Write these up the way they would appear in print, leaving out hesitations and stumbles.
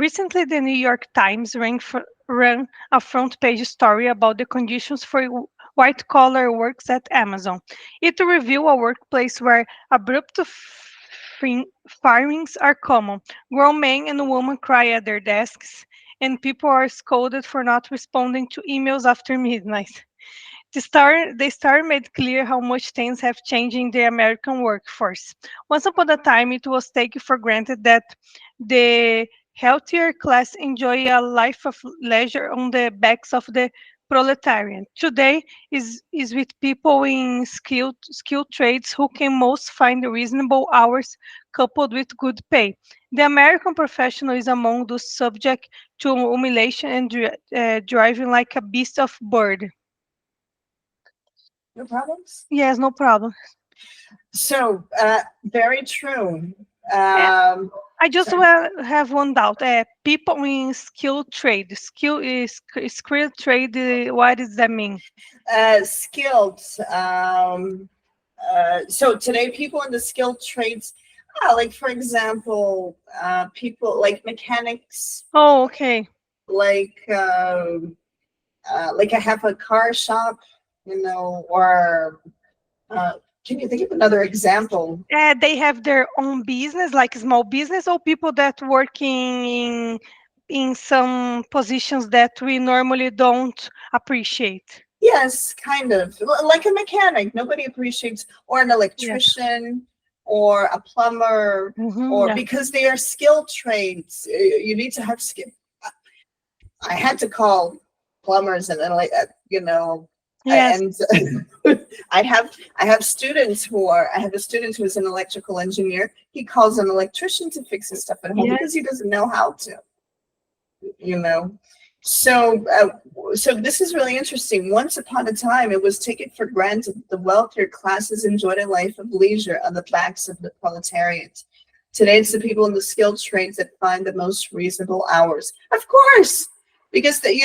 Recently, the New York Times ran a front page story about the conditions for white collar works at Amazon. It revealed a workplace where abrupt firings are common. Grown men and women cry at their desks, and people are scolded for not responding to emails after midnight. The star made clear how much things have changed in the American workforce. Once upon a time, it was taken for granted that the healthier class enjoy a life of leisure on the backs of the proletariat. Today is with people in skilled trades who can most find reasonable hours coupled with good pay. The American professional is among those subject to humiliation and driving like a beast of burden. No problems. Yes, no problem. So, very true. Eh, Um, I just Sorry. have one doubt. People in skilled trade, skilled trade. What does that mean? Skilled. So today, people in the skilled trades, like for example, people like mechanics, Oh, okay. like like I have a car shop, or uh, can you think of another example? They have their own business, like small business, or people that working in some positions that we normally don't appreciate. Yes, kind of like a mechanic. Nobody appreciates, or an Yes. electrician, or a plumber, or Yeah. because they are skilled trades. You need to have skill. I had to call plumbers and then like Yes. and I have students who are I have a student who is an electrical engineer. He calls an electrician to fix his stuff at home Yes. because he doesn't know how to, you know. So so this is really interesting. Once upon a time, it was taken for granted that the wealthier classes enjoyed a life of leisure on the backs of the proletariat. Today, it's the people in the skilled trades that find the most reasonable hours. Of course, because they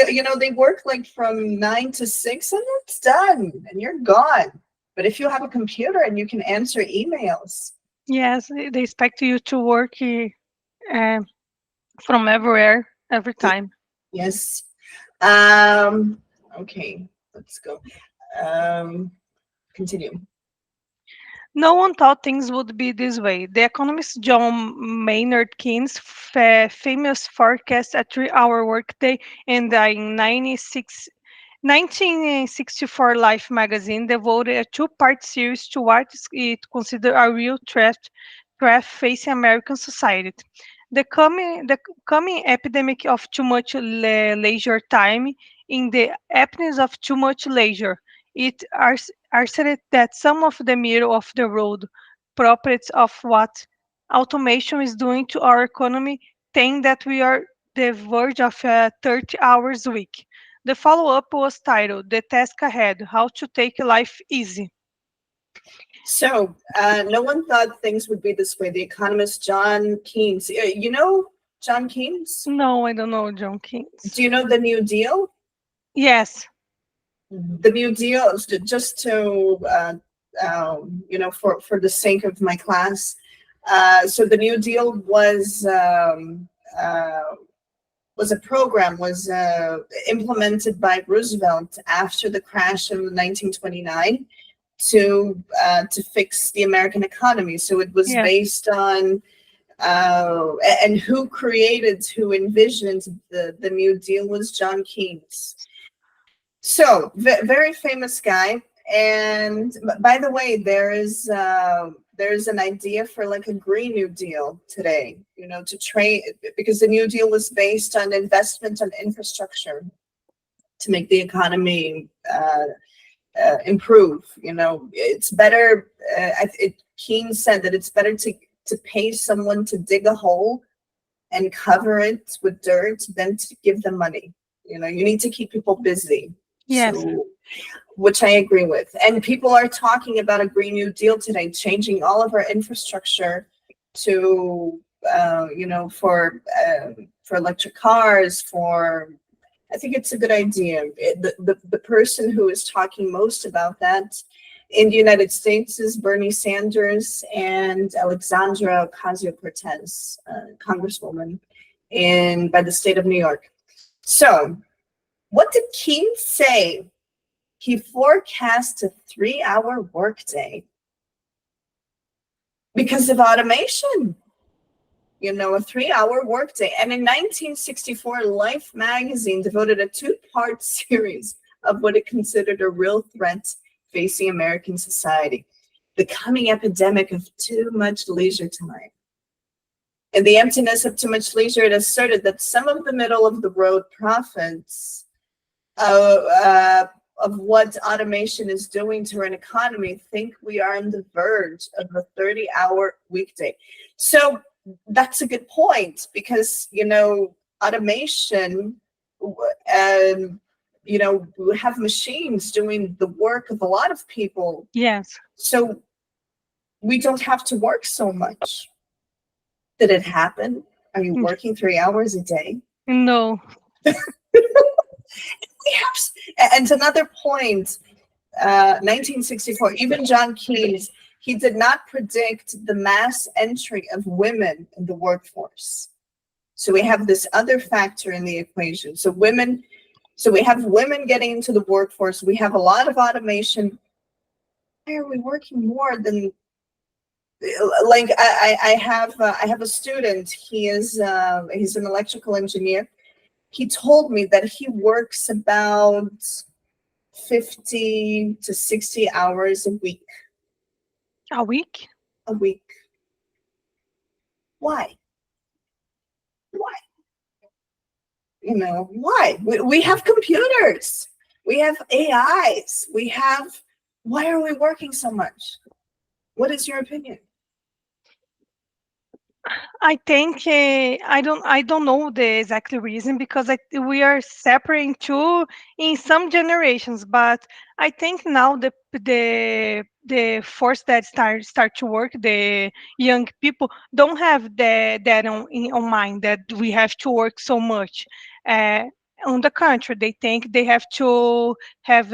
work like from 9 to 6 and it's done and you're gone. But if you have a computer and you can answer emails, Yes. They expect you to work uh, from everywhere, every time. yes. Um, okay, let's go. Um, Continue. No one thought things would be this way. The economist John Maynard Keynes' famous forecast a 3-hour workday and the 1964 Life magazine devoted a two-part series to what it considered a real threat facing American society. The coming epidemic of too much leisure time in the absence of too much leisure. It asserted that some of the middle of the road properties of what automation is doing to our economy think that we are the verge of a 30 hours week. The follow up was titled The Task Ahead: How to Take Life Easy. So, no one thought things would be this way. The economist John Keynes, John Keynes? No, I don't know, John Keynes. Do you know the New Deal? Yes, The New Deal, just to, for the sake of my class. So the New Deal was a program was implemented by Roosevelt after the crash in 1929 to fix the American economy. So it was yes, based on and who envisioned the New Deal was John Keynes. So very famous guy. And by the way, there's an idea for like a Green New Deal today, to trade, because the New Deal was based on investment on infrastructure to make the economy improve. It's better. Keynes said that it's better to pay someone to dig a hole and cover it with dirt than to give them money. You need to keep people busy. yes, So, which I agree with. And people are talking about a Green New Deal today, changing all of our infrastructure to, for electric cars. I think it's a good idea. The person who is talking most about that in the United States is Bernie Sanders and Alexandra Ocasio-Cortez, Congresswoman. in by the state of New York. So, what did Keynes say? He forecast a 3-hour workday because of automation. A 3-hour workday. And in 1964, Life magazine devoted a 2-part series of what it considered a real threat facing American society: the coming epidemic of too much leisure time. In the emptiness of too much leisure, it asserted that some of the middle of the road profits of what automation is doing to an economy think we are on the verge of a 30-hour weekday. So that's a good point, because automation, and we have machines doing the work of a lot of people, Yes. so we don't have to work so much. Did it happen? Are you working 3 hours a day? No. Yes. And to another point, 1964, even John Keynes, he did not predict the mass entry of women in the workforce. So we have this other factor in the equation. So we have women getting into the workforce. We have a lot of automation. Why are we working more than, like, I have a student. He's an electrical engineer. He told me that he works about 50 to 60 hours a week. A week? A week. Why? Why? Why? We have computers. We have AIs. Why are we working so much? What is your opinion? I think I don't know the exact reason, because we are separating two in some generations, but I think now the force that start to work, the young people don't have that on mind, that we have to work so much. Uh, on the contrary, they think they have to have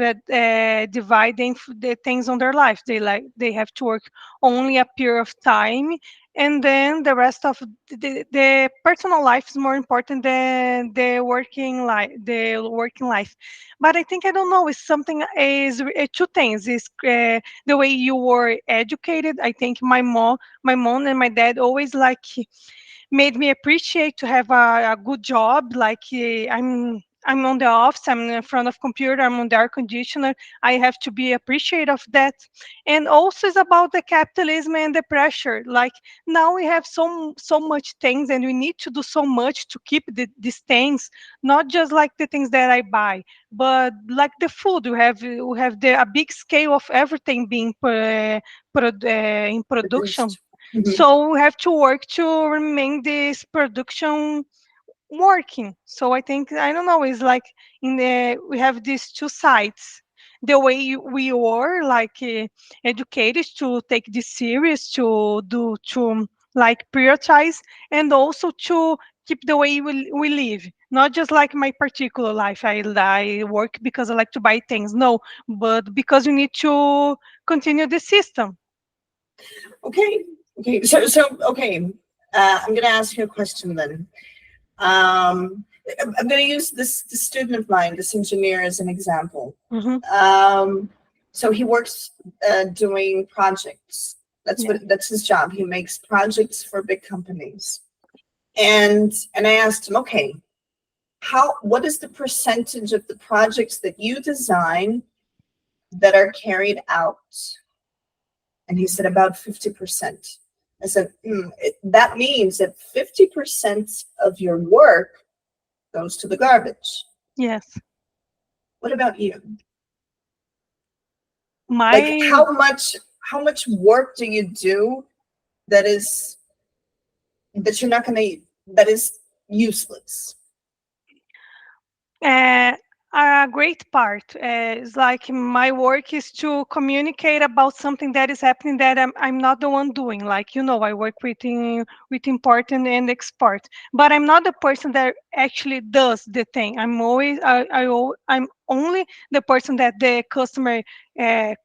dividing the things on their life. They have to work only a period of time, and then the rest of the personal life is more important than the working life. But I think, I don't know, it's something, is two things. Is the way you were educated. I think my mom and my dad always made me appreciate to have a good job. Like, I'm on the office, I'm in front of computer, I'm on the air conditioner. I have to be appreciative of that. And also it's about the capitalism and the pressure. Like, now we have so much things, and we need to do so much to keep these things, not just like the things that I buy, but like the food. We have a big scale of everything being in production. Produced. Mhm. So we have to work to remain this production working. So I think, I don't know, it's like, we have these two sides. The way we were educated to take this serious, to like prioritize, and also to keep the way we live. Not just like my particular life. I work because I like to buy things. No, but because we need to continue the system. Okay. Okay. Okay. I'm going to ask you a question then. I'm going to use this student of mine, this engineer, as an example. Hmm. Um, so he works doing projects. Yeah. That's his job. He makes projects for big companies. And I asked him, okay, what is the percentage of the projects that you design that are carried out? And he said about 50%. I said, that means that 50% of your work goes to the garbage. Yes. What about you? Like, My how much work do you do that is that you're not gonna that is useless? Uh, a great part is like, my work is to communicate about something that is happening that I'm not the one doing. Like, I work with import and export, but I'm not the person that actually does the thing. I'm only the person that the customer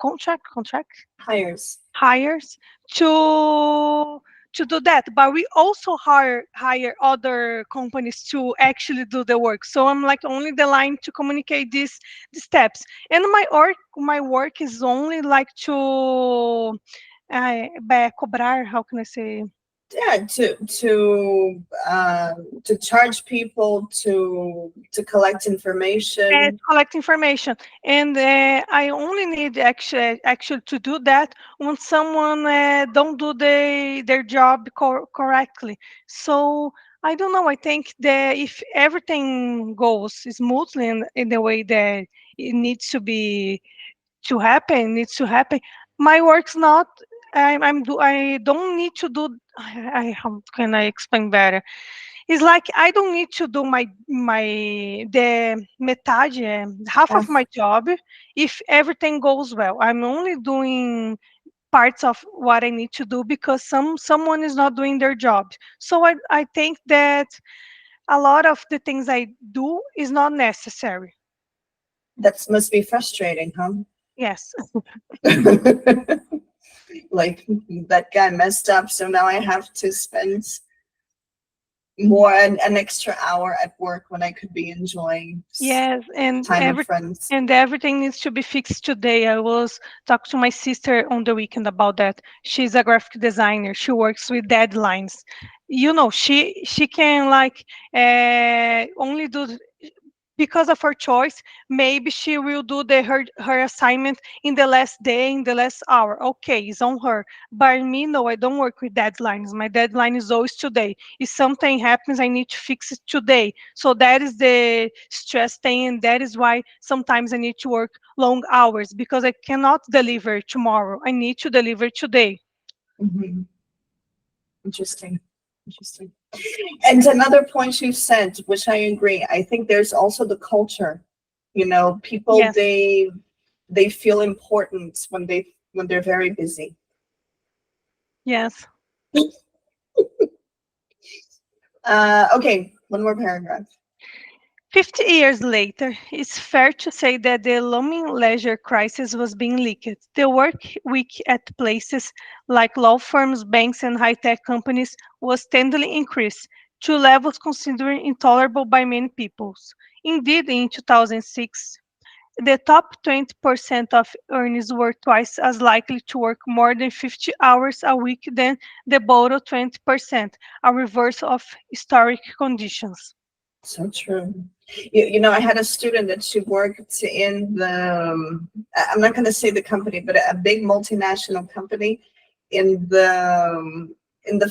contract Hires. hires to to do that, but we also hire other companies to actually do the work. So I'm like only the line to communicate these the steps. And my work is only like to cobrar, how can I say? Yeah, to charge people, to collect information. Collect information, and I only need actually to do that when someone don't do their job correctly. So I don't know. I think that if everything goes smoothly in the way that it needs to happen, my work's not. I don't need to do. How can I explain better? It's like I don't need to do the metade, half Uh, of my job if everything goes well. I'm only doing parts of what I need to do because someone is not doing their job. So I think that a lot of the things I do is not necessary. that must be frustrating, huh? Yes. Like that guy messed up, so now I have to spend more an extra hour at work when I could be enjoying Yes, time with friends. and everything needs to be fixed today. I was talking to my sister on the weekend about that. She's a graphic designer. She works with deadlines. She can like only do because of her choice. Maybe she will do her assignment in the last day, in the last hour. Okay, it's on her. But me, no, I don't work with deadlines. My deadline is always today. If something happens, I need to fix it today. So that is the stress thing, and that is why sometimes I need to work long hours because I cannot deliver tomorrow. I need to deliver today. Hmm. Interesting. Interesting. And another point you said, which I agree, I think there's also the culture. People Yes, they feel important when they're very busy. yes. Okay, one more paragraph. 50 years later, it's fair to say that the looming leisure crisis was being leaked. The work week at places like law firms, banks, and high tech companies was steadily increased to levels considered intolerable by many peoples. Indeed, in 2006, the top 20% of earners were twice as likely to work more than 50 hours a week than the bottom 20%, a reversal of historic conditions. So true. I had a student that she worked in I'm not going to say the company, but a big multinational company in the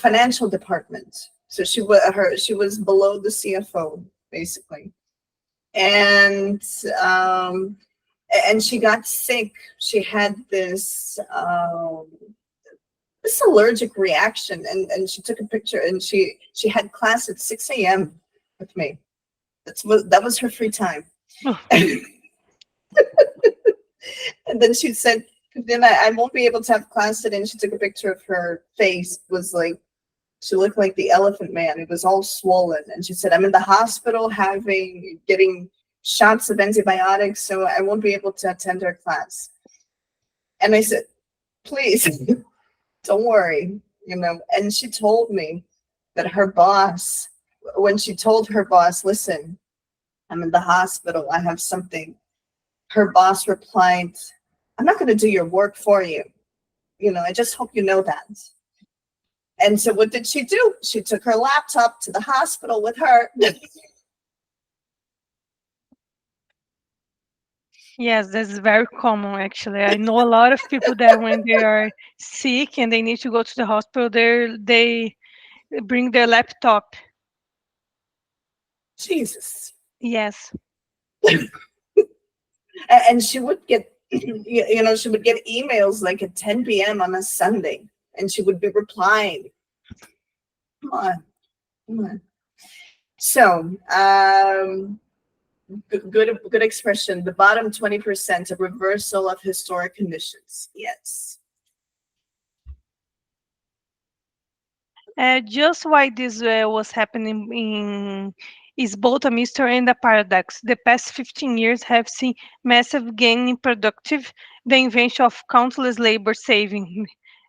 financial department. So she was below the CFO basically, and um, and she got sick. She had this allergic reaction, and she took a picture, and she had class at 6 a.m. with me. That was her free time. And then she said, then I won't be able to have class today. And she took a picture of her face. Was like, she looked like the elephant man. It was all swollen. And she said, I'm in the hospital getting shots of antibiotics, so I won't be able to attend her class. And I said, please, don't worry. And she told me that her boss, when she told her boss, listen, I'm in the hospital, I have something, her boss replied, I'm not going to do your work for you. I just hope you know that. And so what did she do? She took her laptop to the hospital with her. Yes, this is very common actually. I know a lot of people that when they are sick and they need to go to the hospital, they bring their laptop. Jesus. Yes. And she would get, she would get emails like at 10 p.m. on a Sunday, and she would be replying. Come on, come on. So, good expression. The bottom 20%, a reversal of historic conditions. Yes. Just why this was happening is both a mystery and a paradox. The past 15 years have seen massive gain in productive, the invention of countless labor saving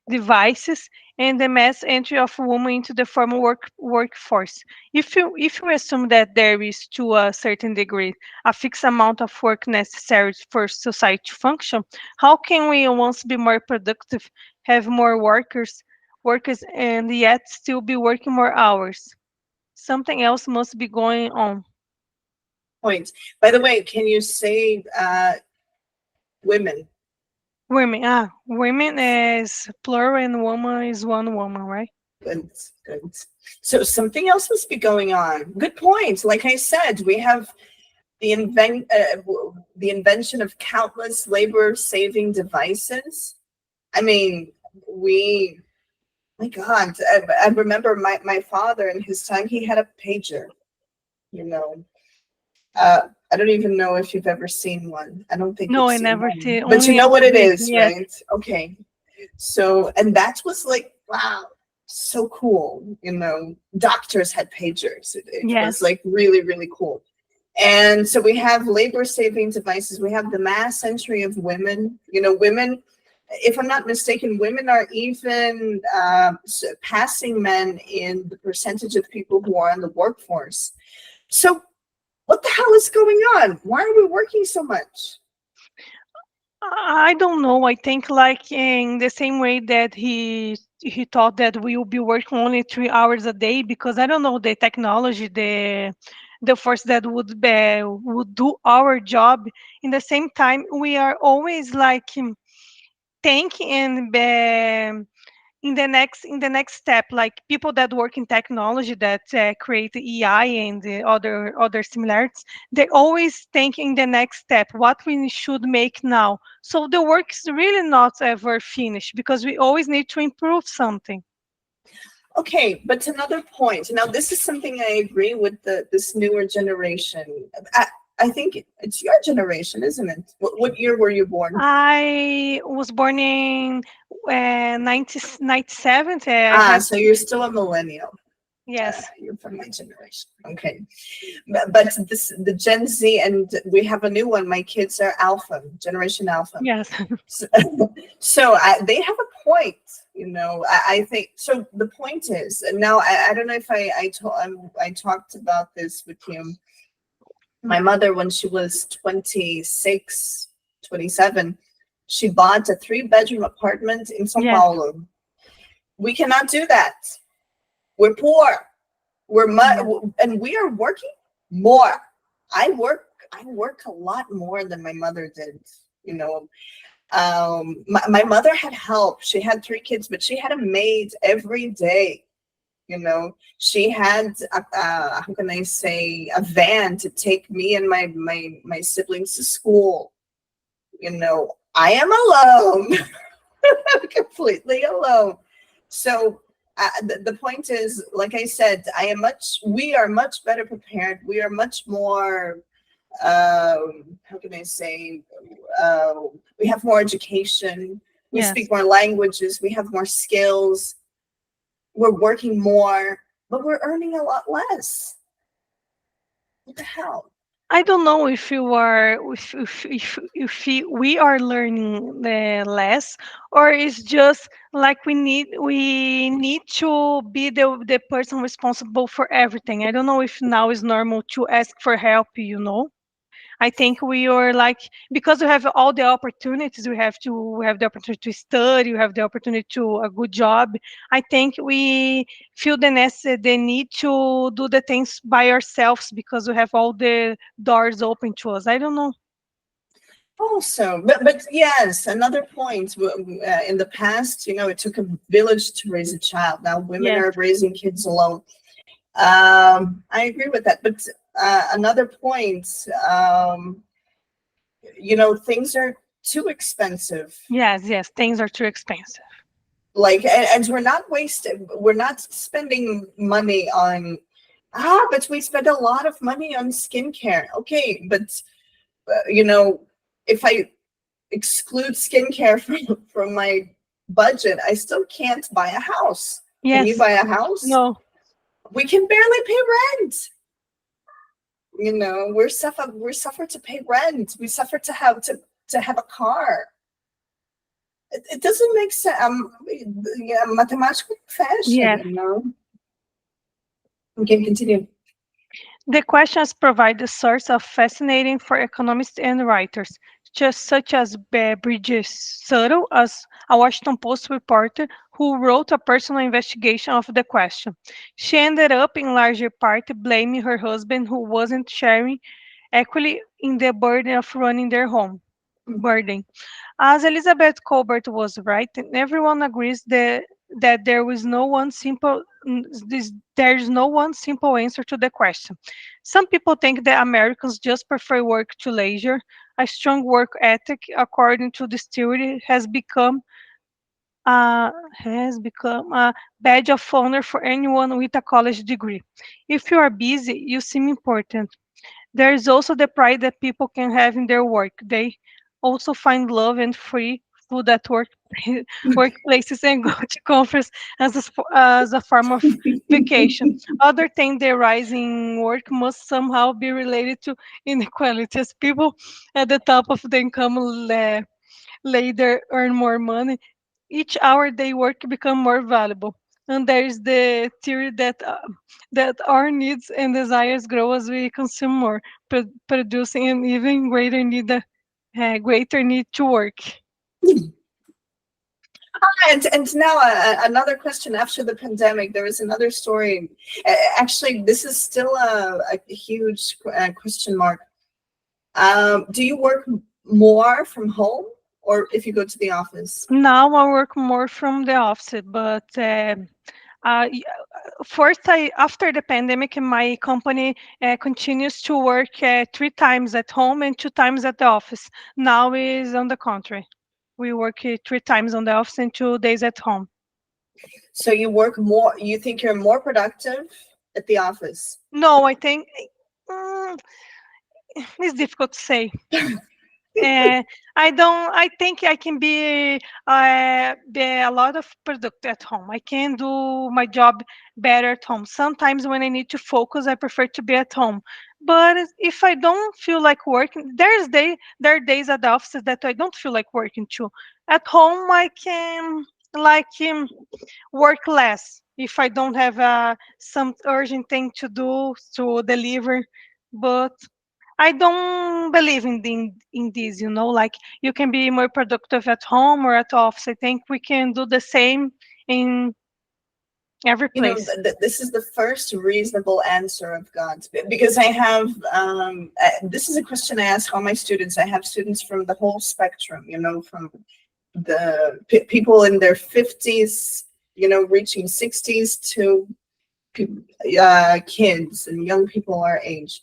devices, and the mass entry of women into the formal workforce. If you assume that there is, to a certain degree, a fixed amount of work necessary for society to function, how can we once be more productive, have more workers, and yet still be working more hours? Something else must be going on. Point. By the way, can you say women? Women is plural and woman is one woman, right? Good, good. So something else must be going on. Good point. Like I said, we have the invention of countless labor-saving devices. I mean, we, my God, I remember my father in his time, he had a pager, you know. I don't even know if you've ever seen one. I don't think No, you've I seen never one, see, but you only know on what it TV. is, Yes, right? Okay. So, and that was like, wow, so cool. Doctors had pagers. It yes, was like really, really cool. And so we have labor saving devices. We have the mass entry of women. Women, if I'm not mistaken, women are even passing men in the percentage of people who are in the workforce. So what the hell is going on? Why are we working so much? I don't know. I think like in the same way that he thought that we will be working only 3 hours a day, because I don't know the technology, the force that would do our job. In the same time, we are always like thinking and in the next step, like people that work in technology that create the AI and the other similarities, they always think in the next step what we should make now. So the work is really not ever finished because we always need to improve something. Okay, but to another point. Now, this is something I agree with this newer generation. I think it's your generation, isn't it? What year were you born? I was born in 1997. I Ah, have, so you're still a millennial. yes, You're from my generation. Okay. But the Gen Z, and we have a new one. My kids are Alpha, Generation Alpha. yes, So, they have a point. I think so. The point is, and now I don't know if I talked about this with you. My mother, when she was 26, 27, she bought a three-bedroom apartment in Sao yes, Paulo. We cannot do that. We're poor. yes. And we are working more. I work a lot more than my mother did. You know, my mother had help. She had three kids, but she had a maid every day. She had how can I say, a van to take me and my siblings to school. I am alone. Completely alone. So the point is, like I said, we are much better prepared. We are much more, how can I say, uh, we have more education. We Yes. speak more languages. We have more skills. We're working more, but we're earning a lot less. What the hell? I don't know if you are if we are learning less, or it's just like we need to be the person responsible for everything. I don't know if now is normal to ask for help. I think we are like, because we have all the opportunities, we have the opportunity to study, we have the opportunity to a good job. I think we feel the need to do the things by ourselves because we have all the doors open to us. I don't know. Also, but yes, another point. In the past, it took a village to raise a child. Now women Yes, are raising kids alone. I agree with that. But another point, things are too expensive. yes, yes. Things are too expensive. Like, and we're not spending money on, but we spend a lot of money on skincare. Okay, but if I exclude skincare from my budget, I still can't buy a house. Can you Yes. buy a house? No. We can barely pay rent. We suffer to pay rent. We suffer to have a car. it doesn't make sense. Yeah, mathematical fashion, Yes. you know. Okay, continue. The questions provide a source of fascinating for economists and writers, just such as Bridget Suttle, as a Washington Post reporter who wrote a personal investigation of the question. She ended up in larger part blaming her husband who wasn't sharing equally in the burden of running their home. Burden. As Elizabeth Colbert was right, and everyone agrees that there's no one simple answer to the question. Some people think that Americans just prefer work to leisure. A strong work ethic, according to this theory, has become a badge of honor for anyone with a college degree. If you are busy, you seem important. There is also the pride that people can have in their work. They also find love and free food at work workplaces and go to conference as a form of vacation. Other think the rise in work must somehow be related to inequality, as people at the top of the income later earn more money. Each hour they work become more valuable. And there is the theory that our needs and desires grow as we consume more, producing an even greater need to work. And now another question after the pandemic. There was another story. Actually, this is still a huge question mark. Do you work more from home or if you go to the office? Now I work more from the office, but uh, y- first, after the pandemic, my company continues to work 3 times at home and 2 times at the office. Now is on the contrary. We work 3 times on the office and 2 days at home. So you work more, you think you're more productive at the office? No, I think mm, it's difficult to say. Uh, I don't. I think I can be a lot of product at home. I can do my job better at home. Sometimes when I need to focus, I prefer to be at home. But if I don't feel like working, there are days at the office that I don't feel like working too. At home, I can like work less if I don't have some urgent thing to do to deliver. But I don't believe in this, like you can be more productive at home or at office. I think we can do the same in every You know, place. this is the first reasonable answer I've got because I have, this is a question I ask all my students. I have students from the whole spectrum, you know, from the people in their 50s, you know, reaching 60s to kids and young people our age.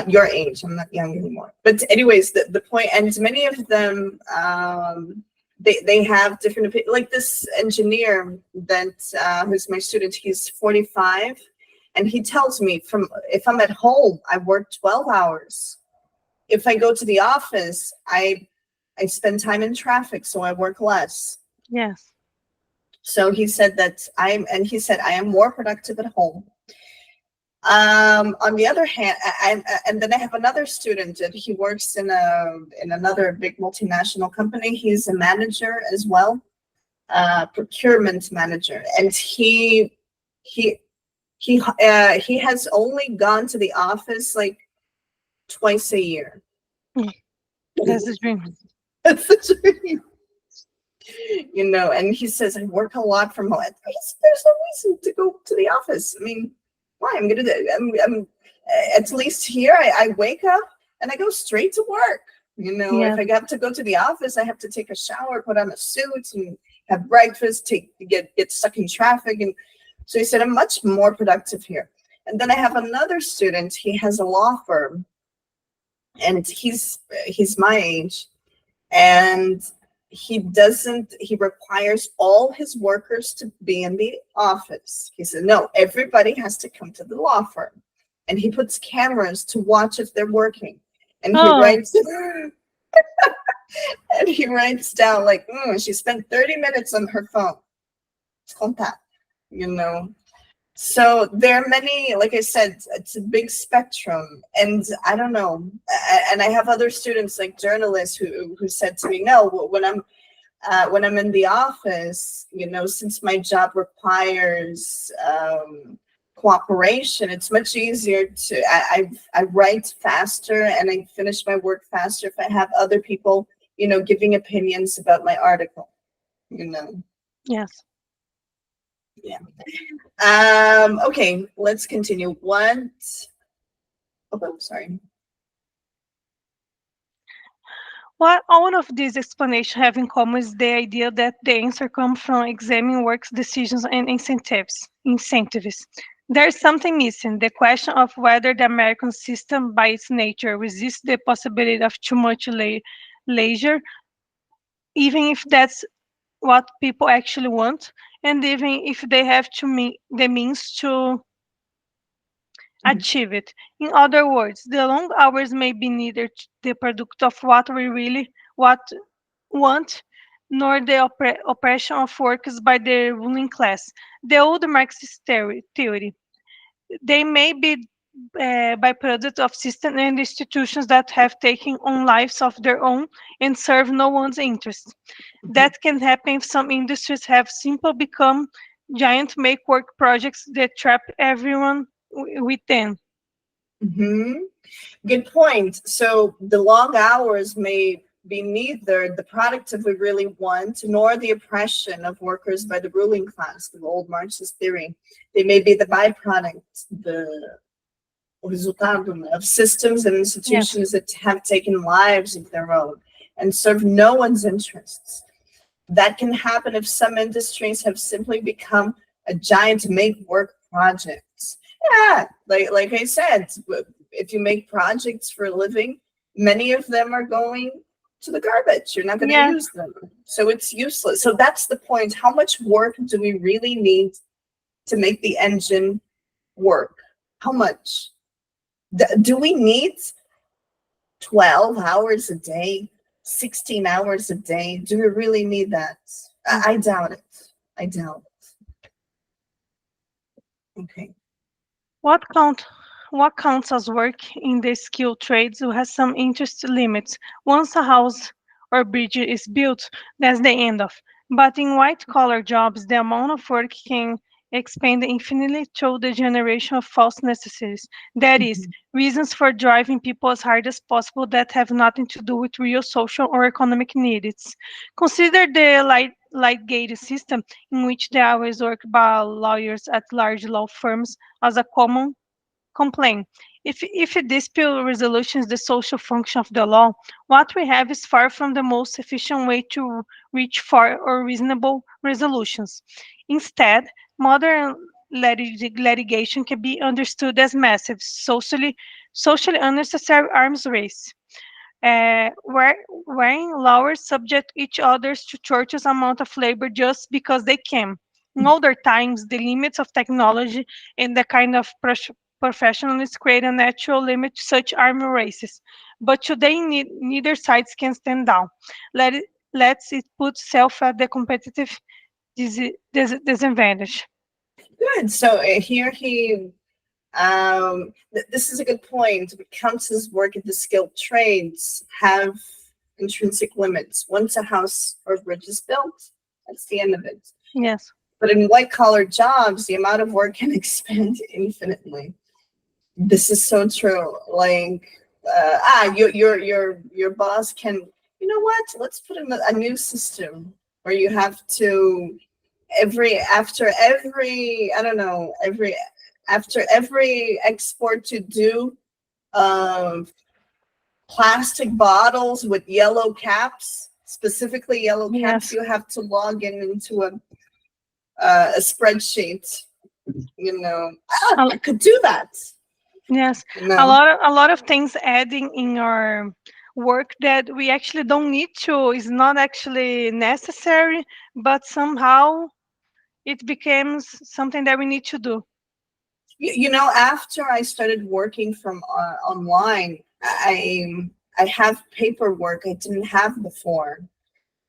Your age. I'm not young anymore. But anyways, the point, and many of them, they have different opinions. Like this engineer that who's my student, he's 45, and he tells me from if I'm at home, I work 12 hours. If I go to the office, I spend time in traffic, so I work less. Yes. So he said that and he said I am more productive at home. On the other hand, and then I have another student that he works in another big multinational company. He's a manager as well, procurement manager, and he he has only gone to the office like twice a year. Mm, that's the dream. That's the dream. You know, and he says I work a lot from home. There's no reason to go to the office. I mean, why? I'm gonna do. I'm at least here. I wake up and I go straight to work. You know, if Yes. I have to go to the office, I have to take a shower, put on a suit, and have breakfast. Get stuck in traffic, and so he said I'm much more productive here. And then I have another student. He has a law firm, and he's my age, and he requires all his workers to be in the office. He said no, everybody has to come to the law firm, and he puts cameras to watch if they're working, and he Oh, writes and he writes down like she spent 30 minutes on her phone. It's contact, you know. So there are many, like I said, it's a big spectrum, and I don't know. And I have other students, like journalists, who said to me, "No, when When I'm in the office, since my job requires cooperation, it's much easier to I write faster and I finish my work faster if I have other people, giving opinions about my article. You know, Yes. yeah. Okay, let's continue. What? Oh, I'm sorry. What all of these explanations have in common is the idea that the answer comes from examining works decisions and incentives. Incentives. There's something missing. The question of whether the American system, by its nature, resists the possibility of too much leisure, even if that's what people actually want, and even if they have the means to Mhm. achieve it. In other words, the long hours may be neither the product of what we really want, nor the oppression of workers by the ruling class. The old Marxist theory. They may be byproduct of systems and institutions that have taken on lives of their own and serve no one's interest. Mhm. That can happen if some industries have simply become giant make work projects that trap everyone within. Mhm. Good point. So the long hours may be neither the product of we really want, nor the oppression of workers by the ruling class, the old Marxist theory. They may be the byproduct, the resultado of systems and Yes. institutions that have taken lives of their own and serve no one's interests. That can happen if some industries have simply become a giant make work project. Yeah, like I said, if you make projects for a living, many of them are going to the garbage. You're not going to Yes. use them. So it's useless. So that's the point. How much work do we really need to make the engine work? How much? Do we need 12 hours a day, 16 hours a day? Do we really need that? I doubt it. I doubt it. Okay. What count what counts as work in the skilled trades who has some interest limits. Once a house or bridge is built, that's the end of. But in white collar jobs, the amount of work can expand infinitely through the generation of false necessities. That is, Mhm. reasons for driving people as hard as possible that have nothing to do with real social or economic needs. Consider the light gate system in which the hours worked by lawyers at large law firms as a common complaint. If a dispute resolution is the social function of the law, what we have is far from the most efficient way to reach fair or reasonable resolutions. Instead, modern litigation can be understood as massive, socially unnecessary arms race wherein lawyers subject each other to churches amount of labor just because they can. In older times, the limits of technology and the kind of professionalism create a natural limit to such army races. But today, neither sides can stand down. Let's it put self at the competitive disadvantage. Good. So here he, this is a good point. What counts as work in the skilled trades have intrinsic limits. Once a house or bridge is built, that's the end of it. Yes, But in white collar jobs, the amount of work can expand infinitely. This is so true. Like, your boss can. You know what? Let's put in a new system where you have to after every I don't know every after every export to do um, plastic bottles with yellow caps, specifically yellow caps. yes, You have to log in into a spreadsheet. I a- could do that. yes. No. A lot of things adding in our work that we actually don't need to is not actually necessary, but somehow it becomes something that we need to do. After I started working from online, I have paperwork I didn't have before.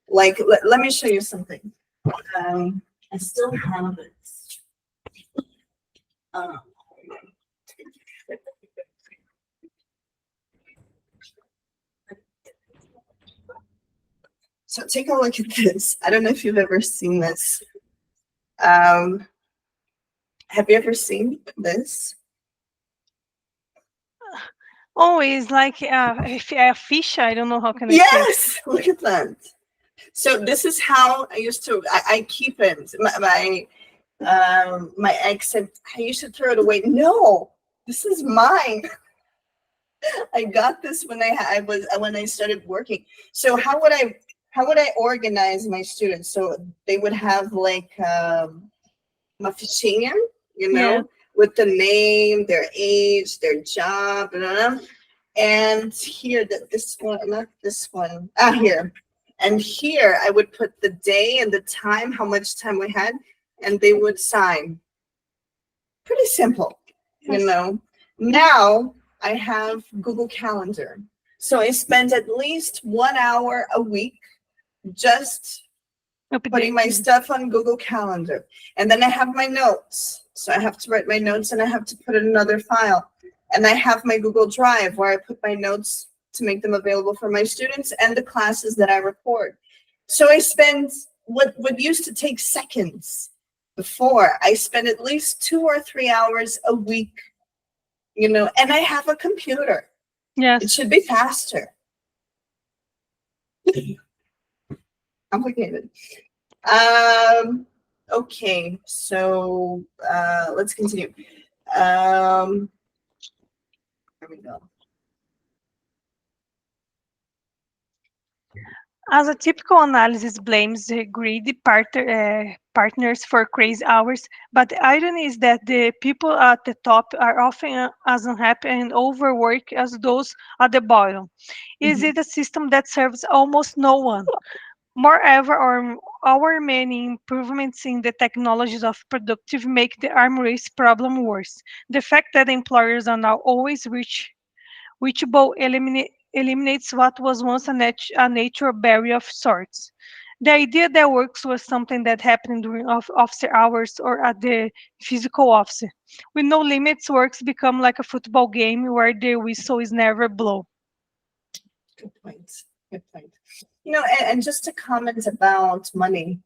Like, let me show you something. Um, I still have it. Um, So take a look at this. I don't know if you've ever seen this. Um, have you ever seen this? Oh, it's like a fish. I don't know how can I say. Yes, look at that. So this is how I used to. I keep it. My ex said I used to throw it away. No, this is mine. I got this when when I started working. So how would I organize my students? So they would have like uma fichinha, Yeah, with the name, their age, their job, blah, blah, blah. And here, this one, not this one, here. And here I would put the day and the time, how much time we had, and they would sign. Pretty simple, you yes. know. Now I have Google Calendar. So I spend at least 1 hour a week just putting my Updating. stuff on Google Calendar. And then I have my notes. So I have to write my notes and I have to put in another file. And I have my Google Drive where I put my notes to make them available for my students and the classes that I record. So I spend what used to take seconds before, I spend at least 2 or 3 hours a week, and I have a computer. It Yes. should be faster. Complicated. Okay, so let's continue. Um, here we go. As a typical analysis blames the greedy partners for crazy hours, but the irony is that the people at the top are often as unhappy and overworked as those at the bottom. Is Mhm. it a system that serves almost no one? Moreover, our many improvements in the technologies of productive make the arm race problem worse. The fact that employers are now always reachable eliminates what was once a natural barrier of sorts. The idea that works was something that happened during office hours or at the physical office. With no limits, works become like a football game where the whistle is never blown. Good point. Good point. And just to comment about money,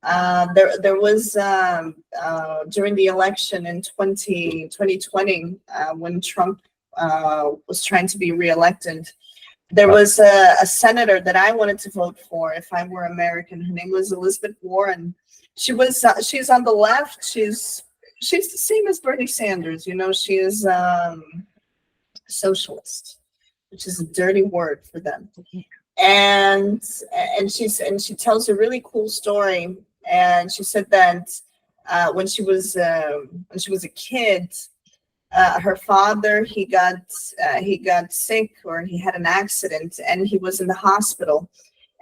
there was during the election in 2020 when Trump was trying to be reelected. There was a senator that I wanted to vote for if I were American. Her name was Elizabeth Warren. She's on the left. She's the same as Bernie Sanders. She is socialist, which is a dirty word for them. And she tells a really cool story. And she said that when she was a kid, her father he got sick, or he had an accident and he was in the hospital,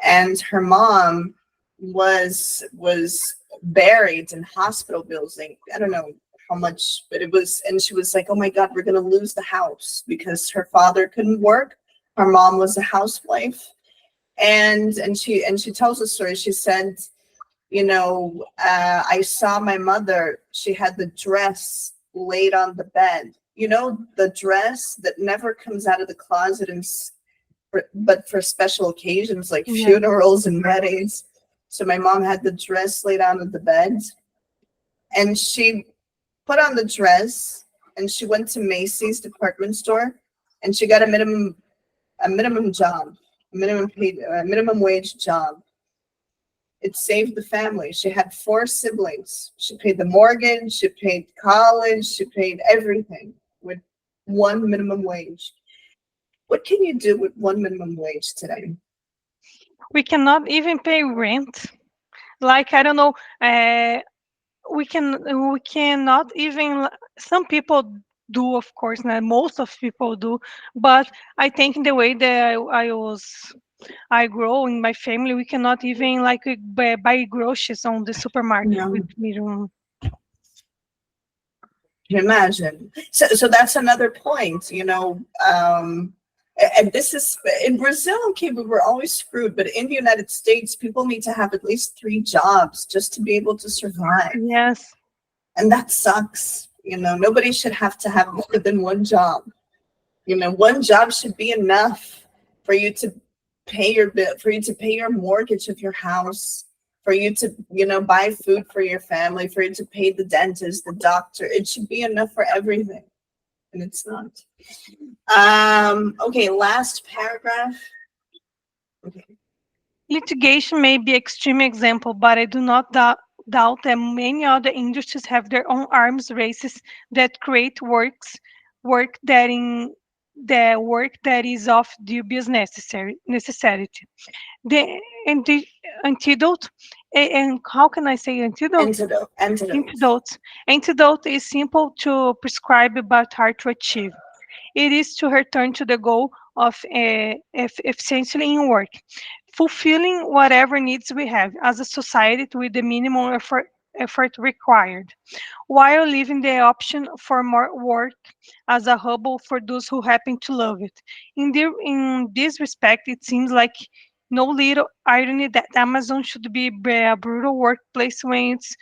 and her mom was buried in hospital bills. Like, I don't know how much, but it was, and she was like, oh my god, we're gonna lose the house because her father couldn't work. Her mom was a housewife. And she tells the story. She said, I saw my mother. She had the dress laid on the bed. The dress that never comes out of the closet, but for special occasions like Yes. funerals and weddings. So my mom had the dress laid on the bed, and she put on the dress, and she went to Macy's department store, and she got a minimum job, minimum wage job. It saved the family. She had 4 siblings. She paid the mortgage, she paid college, she paid everything with one minimum wage. What can you do with one minimum wage today? We cannot even pay rent. Like, I don't know, we cannot even, some people do, of course, not most of people do, but I think in the way that I grow in my family, we cannot even like buy groceries on the supermarket with No, minimum. can you imagine? So that's another point, and this is in Brazil. Okay, we were always screwed, but in the United States, people need to have at least 3 jobs just to be able to survive. Yes. And that sucks. Nobody should have to have more than one job. One job should be enough for you to pay your bill, for you to pay your mortgage of your house, for you to, buy food for your family, for you to pay the dentist, the doctor. It should be enough for everything, and it's not. Okay, last paragraph. Okay. Litigation may be extreme example, but I do not doubt that many other industries have their own arms races that create work that in the work that is of dubious necessity. The anti, antidote, and how can I say antidote? Antidote. Antidote. Antidote is simple to prescribe but hard to achieve. It is to return to the goal of efficiency in work, fulfilling whatever needs we have as a society with the minimum effort required, while leaving the option for more work as a hobby for those who happen to love it. In this respect, it seems like no little irony that Amazon should be a brutal workplace when its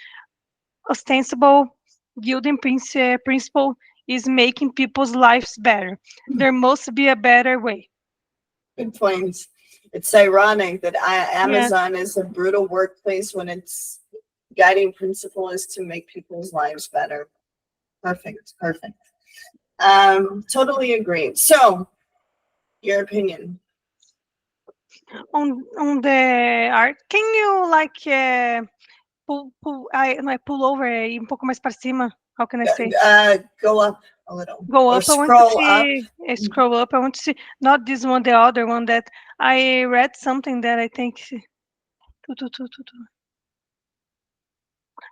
ostensible guiding principle is making people's lives better. There must be a better way. Good point. It's ironic that Yes. Amazon is a brutal workplace when its guiding principle is to make people's lives better. Perfect. Perfect. Totally agree. So, your opinion. On the art, can you like pull over um pouco mais para cima? How can I say? Go up a little Go or up. I want to scroll up. see. Scroll up. I want to see not this one, the other one that I read something that I think.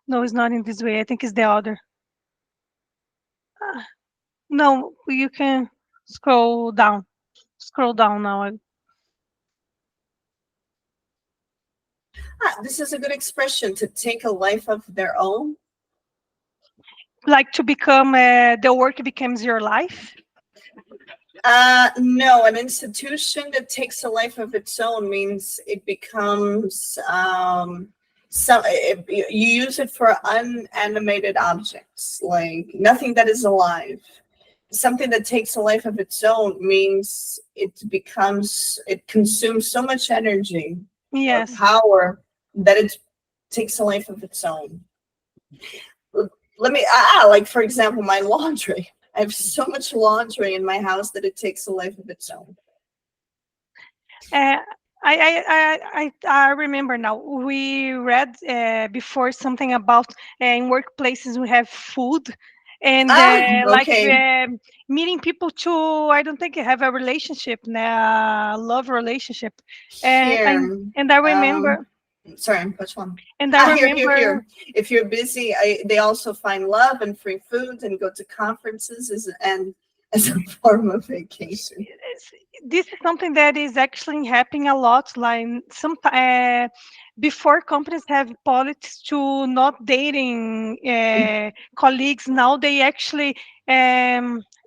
No, it's not in this way. I think it's the other. Ah, no, you can scroll down. Scroll down now. This is a good expression, to take a life of their own. Like to become the work becomes your life. No, an institution that takes a life of its own means it becomes you use it for unanimated objects, like nothing that is alive. Something that takes a life of its own means it consumes so much energy or Yes. power that it takes a life of its own. Let me like, for example, my laundry. I have so much laundry in my house that it takes a life of its own. Uh, I remember now. We read before something about in workplaces we have food, and like Okay. meeting people to I don't think have a relationship, love relationship, and I Here, and I remember um, sorry, which one? and I Here. remember If you're busy, they also find love and free food and go to conferences as a form of vacation. it's- this is something that is actually happening a lot. Like some before companies have policies to not dating colleagues. Now they actually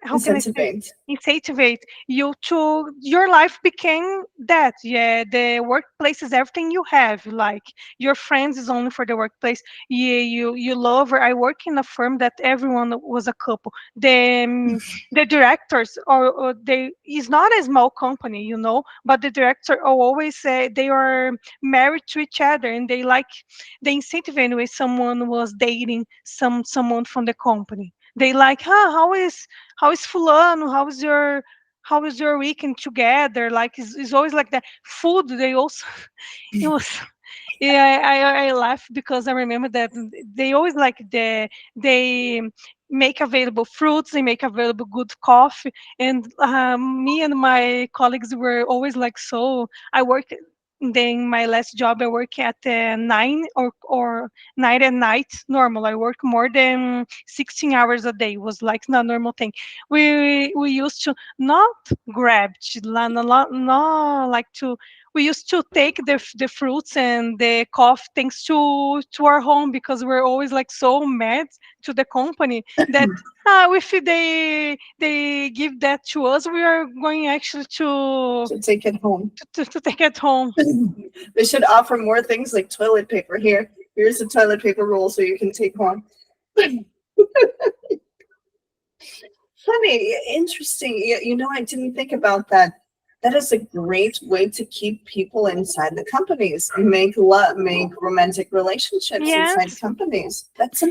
how can I say Incentivate. incentivize you to your life became that. Yeah, the workplace is everything you have. Like your friends is only for the workplace. Yeah, you love her. I work in a firm that everyone was a couple. The directors or they is not a small company, but the director always say they are married to each other and they incentivize when someone was dating someone from the company. They like, how is fulano, how is your weekend together, like it's always like that. Food, they also it was yeah, I laugh because I remember that they always like they make available fruits, they make available good coffee, and me and my colleagues were always like, so I work. Then my last job, I work at 9 at night. Normal, I work more than 16 hours a day. Was like not normal thing. We used to not grab, not like to we used to take the fruits and the coffee things to our home because we're always like so mad to the company that if they give that to us, we are going actually to To take it home. to take it home. They should offer more things like toilet paper. Here's a toilet paper roll so you can take home. Funny, interesting. I didn't think about that. that is a great way to keep people inside the companies, make love, make romantic relationships inside Yes, companies. That's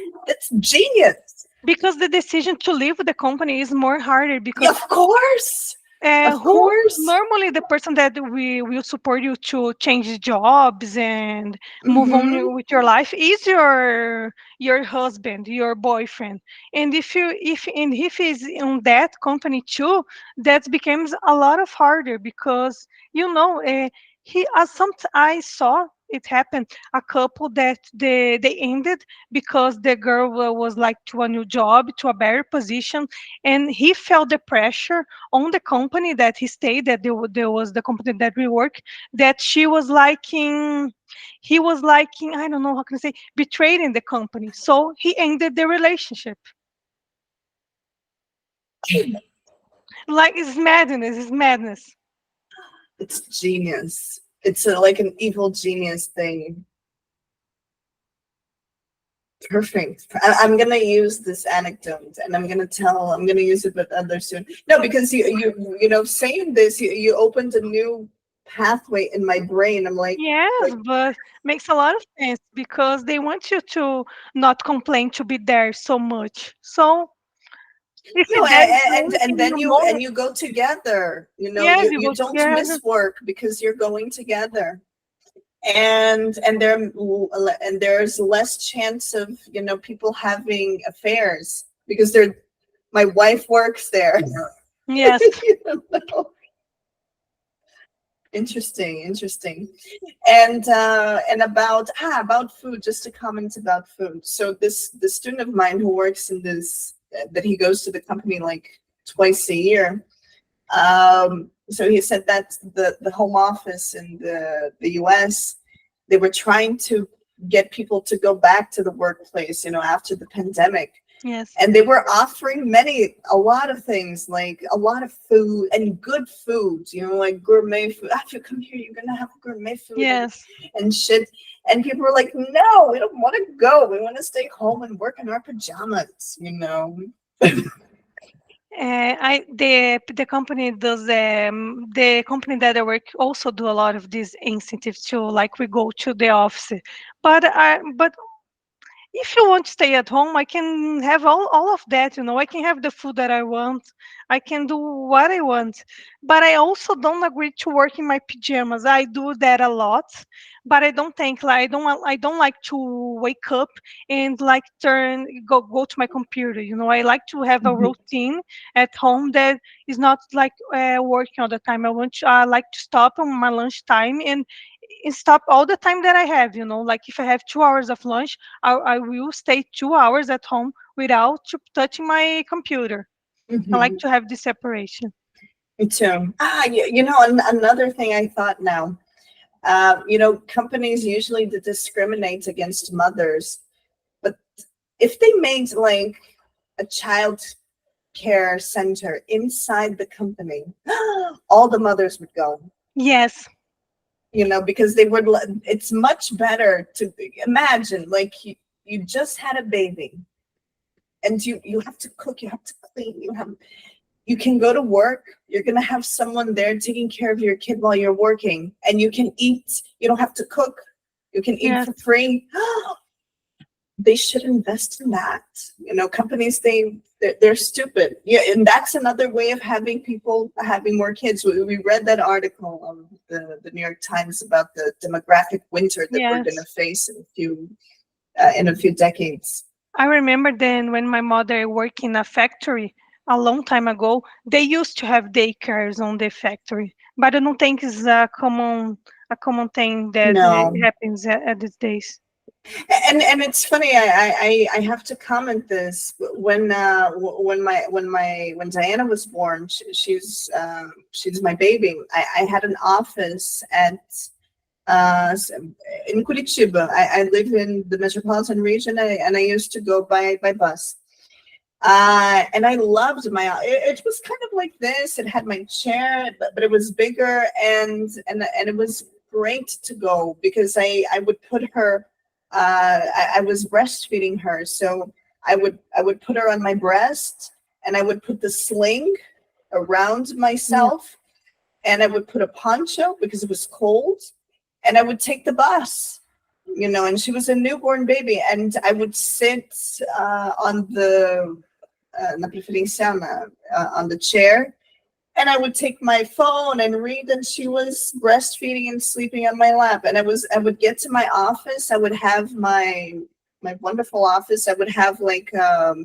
genius. because the decision to leave the company is more harder Yeah, because of course, of who course. normally the person that we will support you to change jobs and move on Mm-hmm. with your life is your husband, your boyfriend. And if he's in that company too, that becomes a lot of harder because he I saw it happen, a couple that they ended because the girl was like to a new job, to a better position, and he felt the pressure on the company that he stayed, that there was the company that we work, that she was liking, he was liking, I don't know how can I say, betraying the company, so he ended the relationship. Like, it's madness. It's genius. It's like an evil genius thing. Perfect. I'm gonna use this anecdote, and I'm gonna use it with others soon. No, because saying this, you opened a new pathway in my brain. I'm Yes, like, but makes a lot of sense because they want you to not complain, to be there so much. So if no, that is the and only thing then you know, you go together. yes, you You go don't together. miss work because you're going together, and there's less chance of people having affairs because they're my wife works there. Yes, You know? Interesting, interesting. And about food, just to comment about food. So this student of mine who works in this that he goes to the company like twice a year. So he said that the home office in the US, they were trying to get people to go back to the workplace, after the pandemic, yes, and they were offering a lot of things, like a lot of food and good food, like gourmet food. If you come here, you're gonna have gourmet food yes. and shit. And people were like, no, we don't want to go, we want to stay home and work in our pajamas. The company does the company that I work also do a lot of these incentives too. Like we go to the office, but if you want to stay at home, I can have all of that, I can have the food that I want. I can do what I want. But I also don't agree to work in my pajamas. I do that a lot, but I don't think like I don't like to wake up and like go to my computer. I like to have a Mhm, routine at home that is not like working all the time. I like to stop on my lunch time and stop all the time that I have, like if I have 2 hours of lunch, I will stay 2 hours at home without touching my computer. I like mhm. to have this separation. Me too. Another thing I thought now, companies usually discriminate against mothers, but if they made like a child care center inside the company, all the mothers would go. Yes, Because it's much better to imagine, like, you just had a baby, and you have to cook, you have to clean, you can go to work, you're going to have someone there taking care of your kid while you're working, and you can eat, you don't have to cook, you can eat yes, for free. They should invest in that. Companies, they're stupid. Yeah, and that's another way of having people having more kids. We read that article on the New York Times about the demographic winter that we're going to yes. face in a few decades. I remember then when my mother worked in a factory a long time ago, they used to have daycares on the factory, but I don't think it's a common thing that No. happens at these days. And it's funny. I have to comment this. When Diana was born, she's my baby. I had an office at uh in Curitiba. I live in the metropolitan region, and I used to go by bus. And I loved it was kind of like this. It had my chair, but it was bigger, and it was great to go because I would put her, I was breastfeeding her, so I would put her on my breast, and I would put the sling around Yeah. myself, and I would put a poncho because it was cold, and I would take the bus. And she was a newborn baby, and I would sit on the na preferenciana, on the chair, and I would take my phone and read, and she was breastfeeding and sleeping on my lap. And I would get to my office. I would have my wonderful office. I would have like a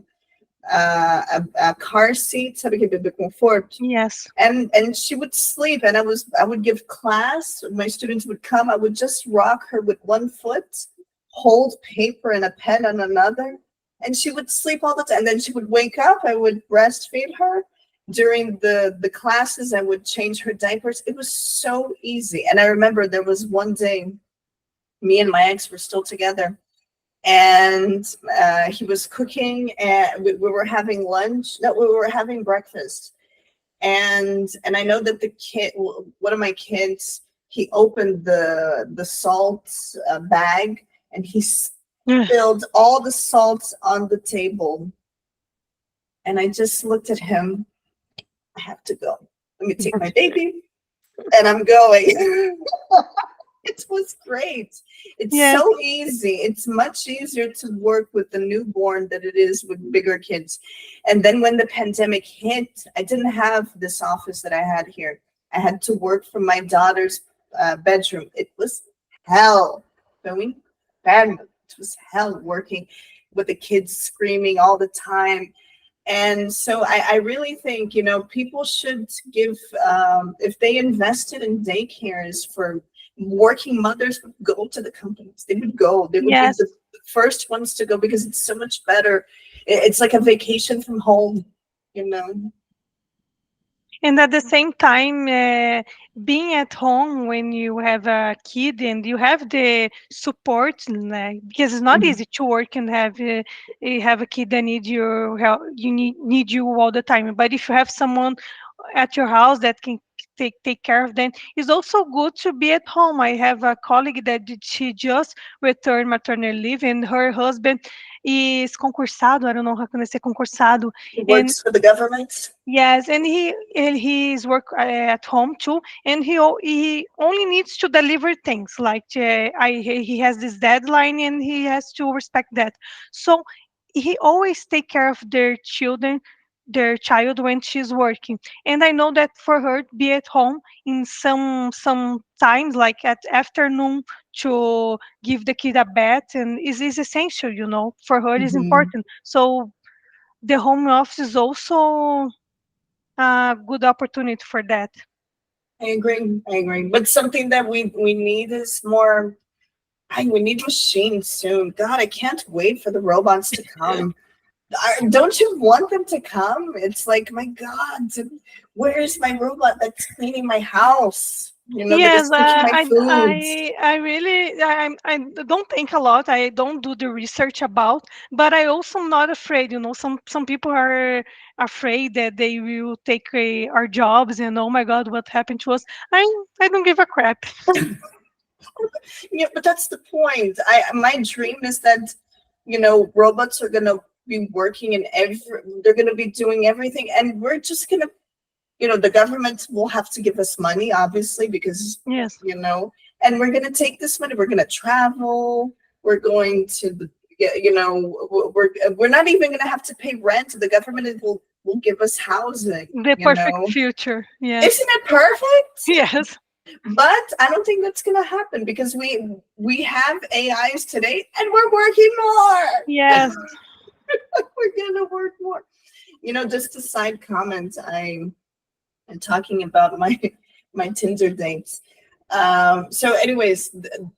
car seat, sabe que bebê conforto, Yes. and she would sleep, and I would give class. My students would come. I would just rock her with one foot, hold paper and a pen on another, and she would sleep all the time. And then she would wake up. I would breastfeed her during the classes. I would change her diapers. It was so easy. And I remember there was one day, me and my ex were still together, and he was cooking, and we were having lunch. No, we were having breakfast, and I know that the kid, one of my kids, he opened the salt bag, and he spilled all the salt on the table. And I just looked at him. I have to go. Let me take my baby, and I'm going. It was great. It's Yes. so easy. It's much easier to work with the newborn than it is with bigger kids. And then when the pandemic hit, I didn't have this office that I had here. I had to work from my daughter's bedroom. It was hell. Going bad. It was hell working with the kids screaming all the time. And so I really think, people should give, if they invested in daycares for working mothers, would go to the companies. They would go. They would be Yes. the first ones to go, because it's so much better. It's like a vacation from home, you know. And at the same time, being at home when you have a kid and you have the support, like, because it's not Mhm. easy to work and you have a kid that need your help, need you all the time. But if you have someone at your house that can take care of them, it's also good to be at home. I have a colleague that she just returned maternity leave, and her husband is concursado. I don't know how can I say concursado, He and works for the government. yes, and he's work at home too, and he only needs to deliver things like he has this deadline and he has to respect that. So he always take care of their child when she's working. And I know that for her to be at home in some times, like at afternoon, to give the kid a bath and is essential. For her is Mhm. important. So the home office is also a good opportunity for that. I agree. I agree. But something that we need is more. We need machines soon. God, I can't wait for the robots to come. Don't you want them to come? It's like, my God, where's my robot that's cleaning my house? That Yes, is cooking my food. I really I don't think a lot. I don't do the research about, but I also not afraid. Some people are afraid that they will take our jobs, and oh my God, what happened to us? I don't give a crap. Yeah, but that's the point. My dream is that, robots are gonna be working in they're gonna be doing everything, and we're just gonna, the government will have to give us money, obviously, because, Yes, and we're gonna take this money, we're gonna travel, we're going to yeah, we're not even gonna have to pay rent. The government will give us housing, the perfect future. Yes, Isn't it perfect? yes, But I don't think that's gonna happen, because we have AIs today, and we're working more. yes. We're gonna work more. Just a side comment. I'm talking about my Tinder dates. So, anyways,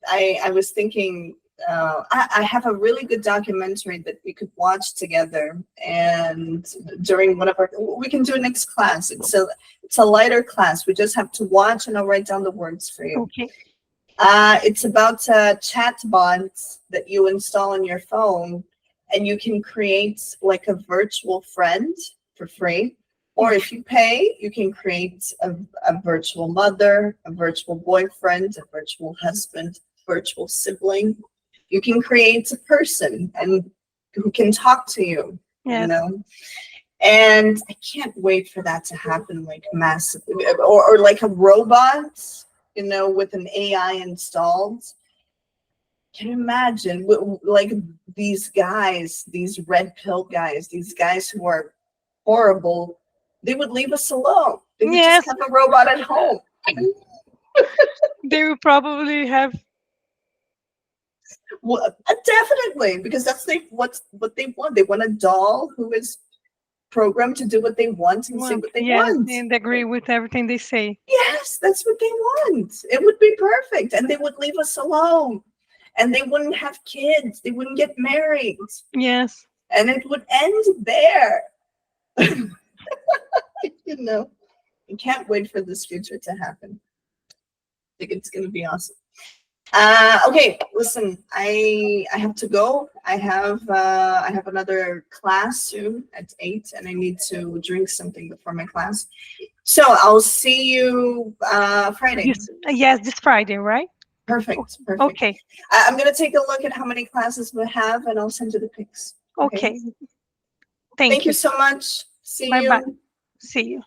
I was thinking, I have a really good documentary that we could watch together, and during one of our, we can do it next class. It's a lighter class. We just have to watch, and I'll write down the words for you. Okay. It's about chat bots that you install on your phone, and you can create like a virtual friend for free. Or if you pay, you can create a virtual mother, a virtual boyfriend, a virtual husband, virtual sibling. You can create a person and who can talk to you, you Yes. know. And I can't wait for that to happen, like massively, or like a robot, with an AI installed. Can you imagine, like these guys, these red pill guys, these guys who are horrible, they would leave us alone. They would just Yes, have a robot at home. they will probably have. Well, definitely, because that's what they want. They want a doll who is programmed to do what they want and say Want. what they Yes, want. and agree with everything they say. Yes, that's what they want. It would be perfect, and they would leave us alone, and they wouldn't have kids. They wouldn't get married, Yes. and it would end there. you know, I can't wait for this future to happen. I think it's going to be awesome. Okay, listen, I have to go. I have another class soon at 8, and I need to drink something before my class. So I'll see you Friday. Yes, this Friday, right? Perfect, perfect. Okay. I'm gonna take a look at how many classes we have, and I'll send you the pics. Okay. Okay. Thank Thank you you. so much. See Bye bye. you. See you.